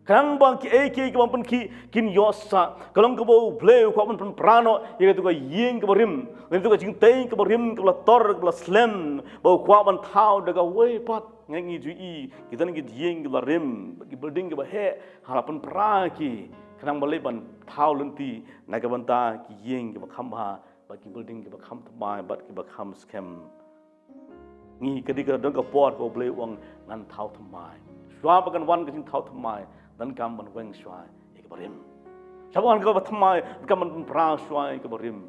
Speaker 4: khnang bang ke eki ke bampen ki kin yo sa kalong ke bo blai ko ban prano ye tu ko ying ke borim len tu ko jing tei ke borim ke la tor ke la slem bo ko ban thau de ga we pat ngangi ju I kita ni ke ying ke la rim ki building ke ba he harapan pra ki Kenang balai ban thau lenti na ke banta ki yeng ke bakham ha ba ki building ke bakham tmai bat ki bakham scam ngi ke dik dong ke pot ko blai wang ngan thau tmai shwa ba kan wan ke jing thau tmai dan kam ban weng shwa ke barim shawan ke ba tmai kam ban pra shwa ke barim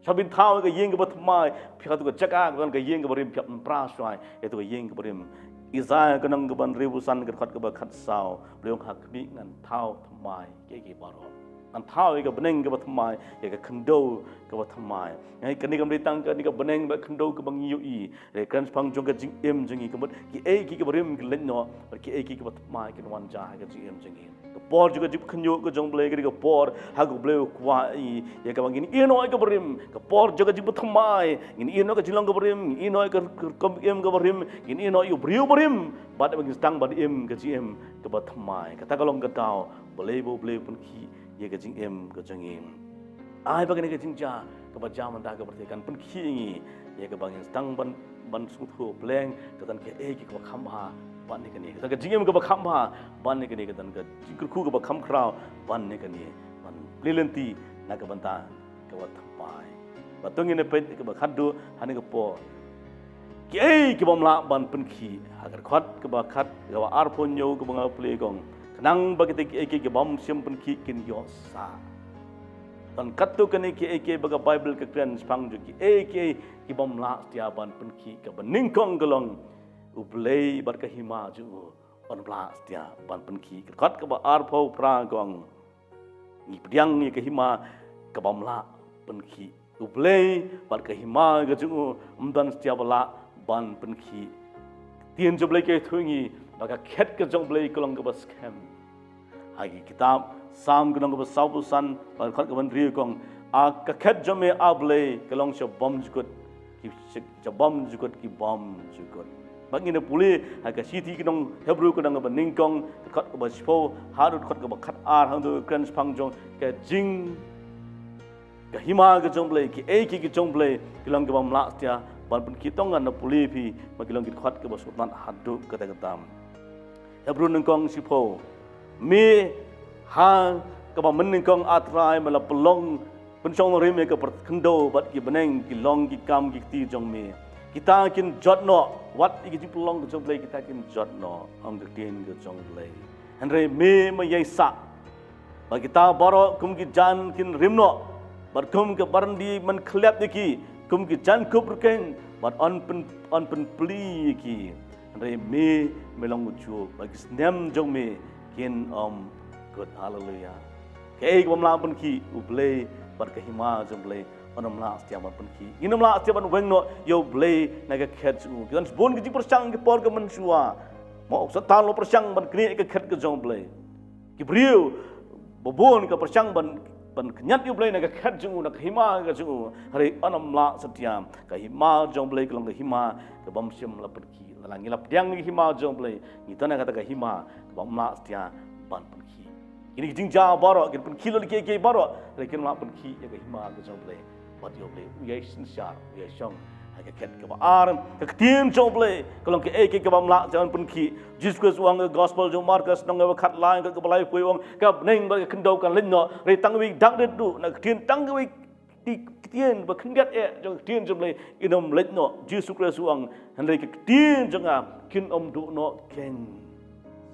Speaker 4: shabin thau ke yeng ke ba tmai phia tu ke jaka kan ke yeng ke barim phia pra shwa e tu ke yeng ke barim Isaiah kenang ke ban ribusan ke khat ke ba khat sao bleong hak mi ngan thau tmai ke baro an thao ke beneng ke batmai ke khndo ke batmai ngai kani kam ditang ke ni ke beneng ba khndo ke bang yu i re kan phang jong ke jing em jing ke bat ki e ki ke brim ke len no ki e ki ke batmai ke wan ja ke jing em jing ke por juga jip khnyo ke jong ble ke por ha go ble kwa i ye ke bang ni e no ke brim ke por juga jip batmai ni e no ke jilong ke brim i no ke kom em ke brim ni no yu briu brim bat bang stang bat em ke jing em ke batmai kata kalong ke tao ble pun ki ye ke jing em ke jing em ai bagai ke jing ja ke ba jam ta ke bertekan pun ki ngi ye ke bang stang ban su thu bleng ke tan ke e ki ko kham ha ban ni ke ni ke jing em ke ba kham ha ban ni ke ni ke tan ke jing khu ke ba kham krao ban ni ke ni ban plilenti na ke banta ke wa thampai ba tung ni pe ke ba khadu hani ke po ki e ki bom la ban pun ki agar khat ke ba khat ke ba ar pon yo ke ba ple gong nang bagi te ke bom sim pun ki kin yo sa dan katu kene ki baga bible ke kren spang ju ki ki bom la stia ban pun ki ke bening kong gelong ublei bar ke hima ju on bla stia ban pun ki khat ke ba ar pho pra gong ni pdiang ni ke hima ke bom la pun ki ublei bar ke hima ke ju umdan stia bala ban pun ki tien ju blei ke thungi baga khet ke jong blei kolong ke bas kem hagi kitab sam gunong ke saubusan bar khat ke ban ri kong a ka khet jome able kolong se bom jukut ki se bom jukut ki bom jukut bagi ne puli haga siti kinong hebru kunang ban ningkong khat ke bas pho harut khat ke ba khat ar hang do kran phang jong ke jing ke hima ke jong blei ki jong blei kolong ke bom la tia ban pun kitong an puli phi magilong ki khat ke bas sultan hadu kata katam hebru ningkong sipho me ha ke ba meningkong atrai mala pelong pensong rime ke perkhendo bat ki beneng ki long ki kam ki ti jong me kita kin jotno wat ki pelong ke jong play kita kin jotno ong ke tin ke jong play andre me ma yai sa ba kita baro kum ki jan kin rimno bat kum ke barandi man khlep ki kum ki jan kup ken bat on pen pli ki andre me melong chu ba ki snem jong me kin good hallelujah ke bom la pun ki ublei bar ke hima jom blei onam la stia ban pun ki inam la stia ban wengno yo blei naga khet chu kan bon ki persang ki por ke mensua mo satan lo persang ban kni ke khet ke jom blei ki briu bobon ke persang ban kenyat yo blei naga khet chu na hima ke chu hari onam la stia ke hima jom blei kelong ke hima ke bom sim la pun ki lang ngilap diang ki hima jom blei ni tana kata ke hima bom la stia ban pun ki ini jing ja baro kin pun kilo ke baro lekin la pun ki ya ke hima ke jong blei bat yo blei uyai sin sha uyai shong ha ke ket ke ba ar ke tien jong blei kolong ke bam la jan pun ki Jesus wang gospel jong Markus nong ke khat lain ke balai pui wang ke neng ba ke kendau kan len no re tang wi dak de du na tien tang wi ti tien ba khngat jong tien jong blei inom len no Jesus wang han re ke tien jong a kin du no ken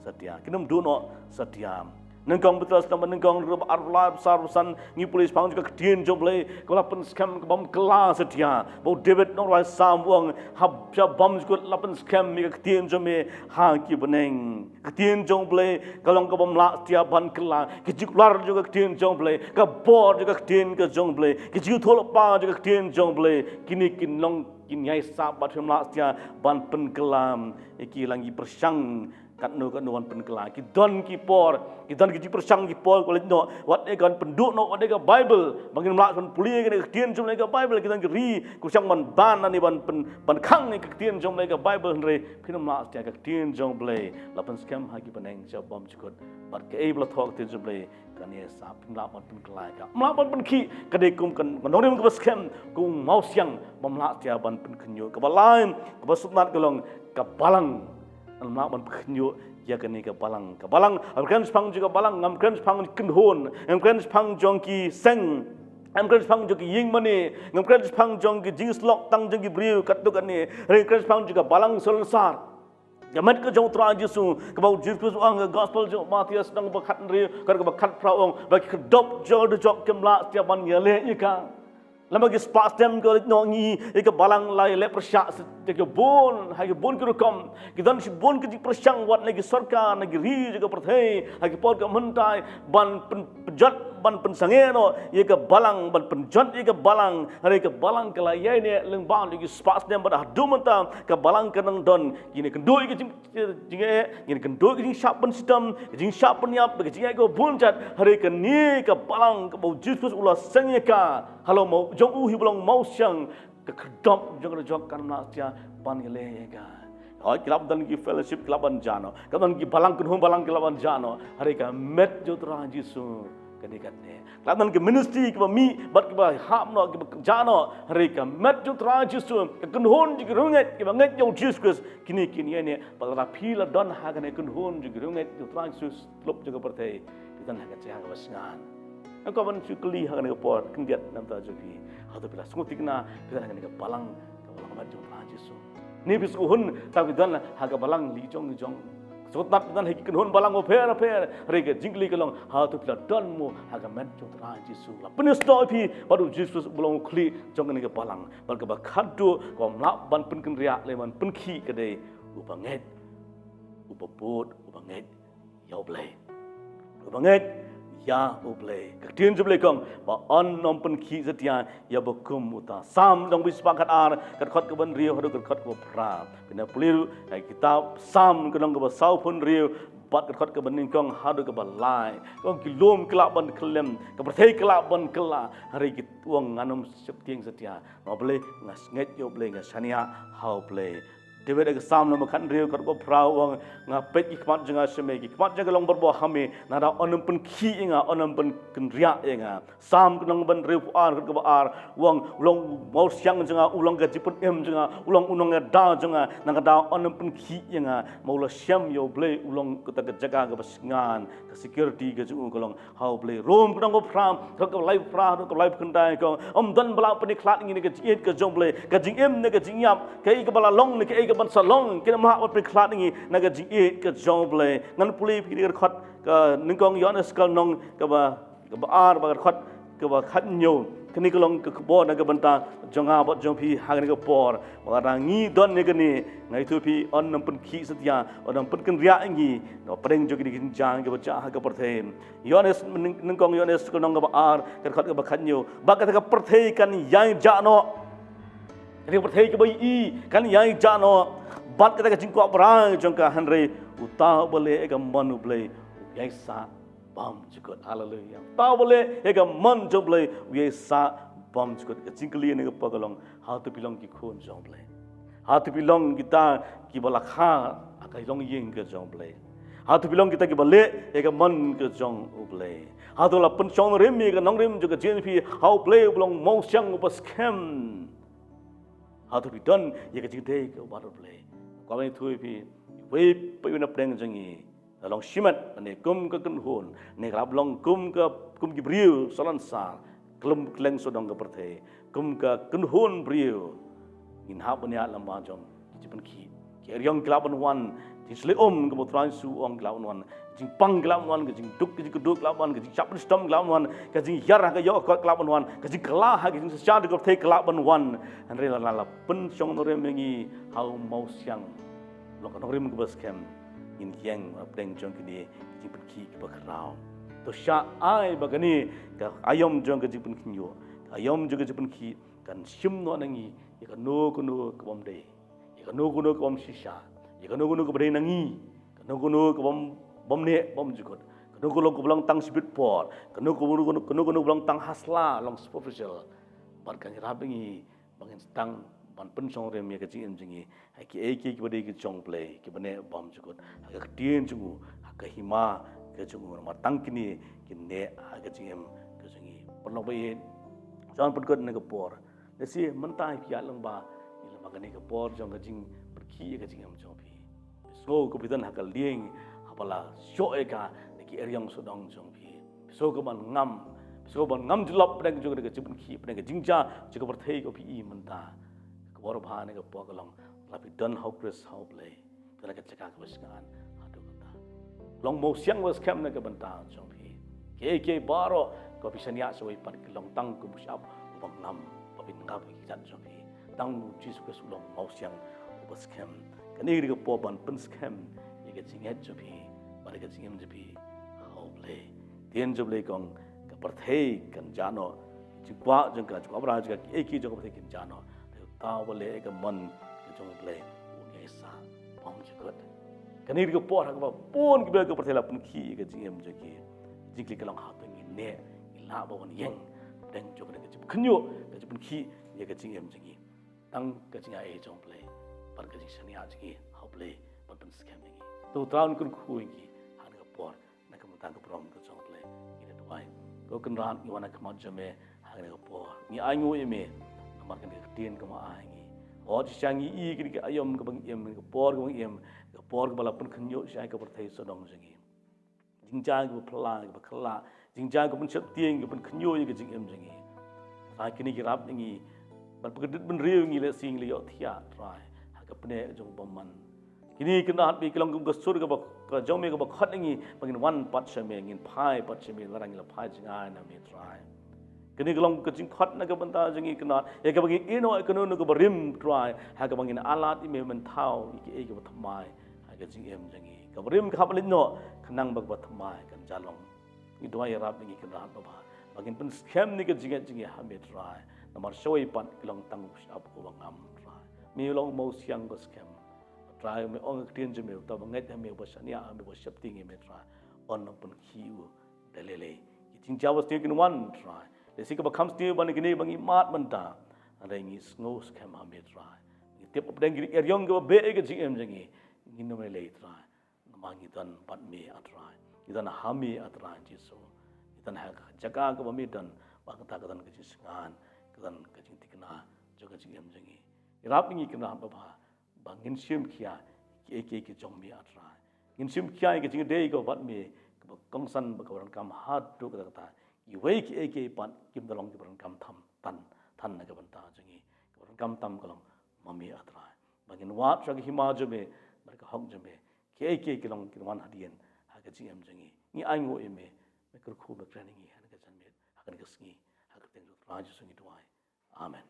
Speaker 4: setia kinum du no setia nengkong betul sama nengkong rub arla besar besan ni polis pang juga kedien joble kalau pen scam ke bom kelas setia bau David norway sambuang hab bom juga lapen scam mi kedien jome ha ki beneng kedien joble kalau ke bom la setia ban kelas kejuklar juga kedien joble ke bor juga kedien ke joble keju tholopa juga kedien joble kini kinong kinyai sabat hemla setia ban pen kelam iki langi persang kat nuan penkela ki don ki por ki don ki persang ki por ko no wat e kan penduk no wat e ka bible bangin mlak kon puli ke tien jom le ka bible ki don ki ri ku sang man ban ani ban khang ni ki tien jom le ka bible re phin mlak tia ka tien jom ble la pen scam ha ki paneng ja bom chukot bat ke e bla thok tien jom ble kan ye sa phin mlak ban penkela ka mlak ban pen ki ka de kum kan no rim ka scam ku mau siang bom mlak tia ban pen khnyo ka balain ka basutnat kolong ka balang alma ban pkhnyo ya kani ka balang kan spang juga balang ngam kan spang kinhon ngam kan spang jongki seng ngam kan spang jongki ying mani ngam kan spang jongki jings lok tang jongki briu katuk ani re kan spang juga balang solsar gamat ke jong tra jisu ke bau Jesus ang gospel jo Matius nang bakhat ri kan bakhat praong bagi kedop jol de jok kemla tiap ban yale ika lama ke spastem ko no ngi ke balang lai le persyak ke bon ha ke bon ke kom ke dan si bon ke persang wat lagi sarkar lagi ri juga perthai ha ke por ke mentai ban pejat ban pen sange no ye ke balang ban pen jot ye ke balang hari ke balang ke layai ne leng bang lagi spas ne pada dumata ke balang ke nang don kini kendoi ke jinge kini kendoi ke jing sharp pen sistem jing sharp pen yap ke jinge ke buncat hari ke ni ke balang ke bau Jesus ulah sange ka halo mau jong u hi belong mau siang ke kedop jong jok kan na sia pan ke le ka Oi kelab dan ki fellowship kelaban jano, kelaban ki balang kun balang kelaban jano, hari ka met jo terang Yesus kedikat ne. Kelaban ki ministry ki mi bat ki ba hap no ki jano, hari ka met jo terang Yesus kun hon ji runget ki banget jo Jesus kini ne pala phila don ha ka ne kun hon ji runget jo terang Yesus lop jo pertai pitan ha ka cha ka wasngan. Engkau ban sukli ha ka ne por kendiat nam ta jo pi. Ha to pila sungutikna pitan ha ka ne balang met jo terang Yesus. Ni bis uhun tapi dan haga balang li jong so tap dan hik kun balang o pher rega jingli kalong ha tu pla don mo haga met jong tra Jesu la penis to pi padu Jesus belong kli jong ni ke balang bal ke ba khadu ko mla ban pen ken ria le man pen khi ke dei ubanget upaput ubanget yau blai ubanget ya ublay ketien jublay kong ba on nom pen ki setia ya bokum uta sam dong bis pangkat ar kat khot ke ban rio hadu kat khot ko pra pina puliru ai kitab sam ke dong ke ba sau pun rio bat kat khot ke ban kong hadu ke ba lai kong kilom kelak ban kelem ke perthai kelak ban kela hari ki tuang nganom septieng setia no blay ngas nget yo blay ngas sania how blay David ke sam nama kan rio kat ko pra wang ngapet ki kmat janga sheme ki kmat jaga long berbo hame nada onam pen ki inga onam pen kenria inga sam kenang ban rio ar kat ko ar wang long mau siang janga ulang ga jipun em janga ulang unang ga da janga nang da onam pen ki inga mau la syam yo blay ulang kata ga jaga ga basingan ka security ga ju ko long how blay rom kenang ko pram kat ko live pra ko live kendai ko dan bala pen klat ngi ga jiet ga jong blay ga jing em ne ga jing yap kai ga bala long ne kai ban salong kena mak wat priklat ni naga jing e ke jongle ngan puli pikir khot ke ningkong yones kal nong ke ba ar ba khot ke ba khat nyo kini kolong ke bo naga banta jonga bot jong pi hang ni ke por ba rangi don ni ke ni ngai tu pi on nam pen ki setia on pen ken ria ngi no preng jo ki jang ke baca ha ke perthem yones ningkong yones kal nong ke ba ar ke khot ke ba khat nyo ba ka perthei kan yang ja no Ini perthai ke bai kan yang jano bat kita ke jingko perang jongka hanre uta boleh ega manu boleh biasa bam jukut haleluya ta boleh ega man jo boleh biasa bam jukut ke jingkli ni ke pagalong ha tu pilong ki khon jong boleh ha tu pilong kita ki balakha akai long yeng ke jong boleh ha tu pilong kita ki bale ega man ke jong boleh ha tu la pen chong rem mi ke nong rem jo ke jen pi ha boleh bolong mau siang upas kem How to be done? Ye ke jingdei ke water play. Kau ni thui pi, wei pi una preng jengi. Long shimat, ne kum ke kenhun, ne grab long kum ki brio solan sa, klum kleng sodong ke perthai, kum ke kenhun brio. In hap ni alam majom, jipan ki. Ki riong kelaban wan, jisle ke mutran su ong kelaban wan. Jing pang kelaban wan, ke jing duk ke jing keduk kelaban wan, ke jing chapin stom kelaban wan, ke jing yarah ke yok kelaban wan, ke jing kelah ke jing sesyad ke perthai kelaban wan. Andre la pen chong norem mengi hau mau siang. Long kan norem ke baskem. In yang preng jong kini jing pen ki ke bakrau. To sya ai bagani ka ayom jong ke jing pen kinyo. Ayom jong ke jing pen ki kan sim no nangi ya kan no kuno ke bom dei. Ya kan no kuno ke bom sisa. Ya kan no kuno ke bedai nangi. Kan no kuno ke bom ne bom jukut. Kan no kuno ke belang tang sibit por. Kan no kuno belang tang hasla long superficial. Bar kan rabengi bangin tang ban pen chong rem ya ke jing jengi. Ki ki bedai ke chong play ki bane bom jukut. Ka tien jungu ka hima ke jungu ma tang kini kine ke jing ke jengi. Perlo bai Jangan pergi ke por. Nasi mentah kiat lembah, lembah kini ke por jang kajing pergi kajing am jopi. So kepitan hakal lieng, apalah syok eka neki eriang sodong jopi. So keman ngam jelap pada kejung ke jepun ki pada kejingja juga perthai ke pi mentah. Ke por bahan ke por kalong tapi dan hopeless play. Kena kecekak kebesaran. Aduh kata. Long mau siang was camp ke bentang jopi. Ke baro kau bisa niat sesuai pada kelong tang ke busap ubang ngam tapi ngap kita jopi tang Jesus ke sulong mau siang ubas kem kini ke poban pen scam ye ke jinget jopi pada ke jingem jopi how play tien jopi kong ke perthei kan jano jikwa jeng ka jikwa bra jeng eki jeng perthei kan jano ta bole ka man jong ble unia sa pom jikot kanir ko por ka pon ki ka perthei la pun khi ka jingem jeki jikli ka long ha to ngi ne ila ba won yeng deng jong ka jip khnyo ka pun khi ye ka jingem jeki tang ka jinga e jong ble par ka jing shania jeki ha ble par pun scam ngi to traun kun khu ngi han ka por na ka mutang ka prom ka jong ble ina to ai ko kan ran ni wana kama jame han ka por ni angu eme namar kan ka tien ka ma ai o changi i ki ayom ka bang em ka por ka bang em ka por ka bala pun khnyo shai ka perthei so dong jeng jingjang ka phla ka khla jingjang ka pun chep tieng ka pun khnyo ka jing em jeng sai kini ki rap ngi ban pagdit ban riu ngi le sing le yo thia trai ha ka pne jong bomman kini kena hat bi kilong ka sur ka jong me ka khat ngi bangin wan pat shame ngin phai pat shame larang la phai jinga na me trai kini kelong kecing khat na ka banta jengi kena ya ka bagi ino ka no ka barim try ha ka bangin alat ime mentau ki e ka thamai ha ka jing em jengi ka barim ka balin no khnang bag ba thamai kan jalong ni doi rap ni ka rat ba bangin pun scam ni ka jingi ha me try namar shoi pat kelong tang ap ko bangam try mi long mo siang ko scam try me ong tien jeme ta bangai ta me ba sania me ba shapting me try on pun khiu delele ki jing jawas ti kin one try Desi ka bakam stiu ban gini bangi mat menta ada ngi sngo scam ha me try ngi tip up deng giri eryong ka be ka jing em jengi ngi no me le try namangi dan pat me atry idan ha me atry ji so idan ha jaga ka ba me dan ba ka ta ka dan ka ji singan ka dan ka jing tikna jo ka jing em jengi irap ngi ka na ba ba bangin sim khia ki ki jong me atry ngin sim khia ka jing de ka bat me ka kong san ba ka ran kam hat tu ka ta iwei ki eke pan kim dalong ki baran kam tham tan na ka banta jengi ka baran kam tam kalong mami atrai bangin wat tra ki hima jame bar ka hok jame ki eke ki long ki wan hadien ha ka jingem jengi ni aingo eme me kur khu ba training ha ka janme ha ka sngi ha ka teng raj sungi tuai amen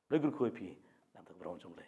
Speaker 4: le kur khu pi nam tak bron jong le